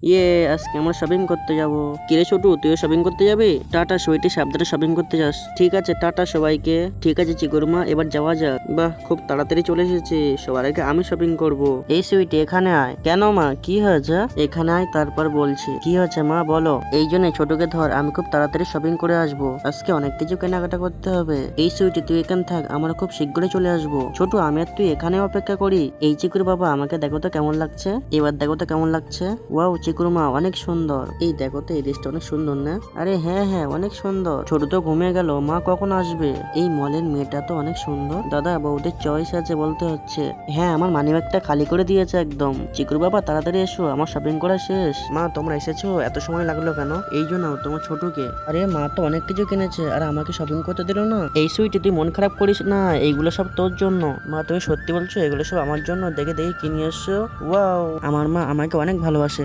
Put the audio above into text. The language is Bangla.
ইয়ে, আজকে আমরা শপিং করতে যাব। কিরে ছোটু, তুইও শপিং করতে যাবি? টাটা সুইটি, সাবধানে শপিং করতে যাস। ঠিক আছে, টাটা সবাইকে। ঠিক আছে চিকুরমা, এবার যাওয়া যাক। বাহ, খুব তাড়াতাড়ি চলে এসেছি। সবার আগে আমি শপিং করব। এই সুইটি, এখানে আয়। কেন মা, কি হয়েছে? এখানে আয়, তারপর বলছি। কি হয়েছে মা, বলো। এই জন্য ছোটকে ধর, আমি খুব তাড়াতাড়ি শপিং করে আসবো। আজকে অনেক কিছু কেনাকাটা করতে হবে। এই সুইটি, তুই এখানে থাক, আমরা খুব শীঘ্রই চলে আসবো। ছোটু, আমি আর তুই এখানে অপেক্ষা করি। এই চিকুর বাবা, আমাকে দেখো তো কেমন লাগছে। এবার দেখো তো কেমন লাগছে। ওয়াও চিকুর মা, অনেক সুন্দর। এই দেখো তো, এই ড্রেসটা অনেক সুন্দর না? আরে হ্যাঁ হ্যাঁ, অনেক সুন্দর। ছোট তো ঘুমিয়ে গেল, মা কখন আসবে? এই মলের মেয়েটা তো অনেক সুন্দর। দাদা, বউদের চয়েস আছে বলতে হচ্ছে। হ্যাঁ, আমার মানিব্যাগটা খালি করে দিয়েছে একদম। চিকুর বাবা, তাড়াতাড়ি এসো, আমার শপিং করা শেষ। মা, তোমরা এসেছো? এত সময় লাগলো কেন? এই জন্য তোমার ছোটকে। আরে মা তো অনেক কিছু কিনেছে, আর আমাকে শপিং করতে দিল না। এই সুইটি, তুই মন খারাপ করিস না, এইগুলো সব তোর জন্য। মা, তুমি সত্যি বলছো? এগুলো সব আমার জন্য? দেখে দেখে কিনে এসছো। ওয়াও, আমার মা আমাকে অনেক ভালোবাসে।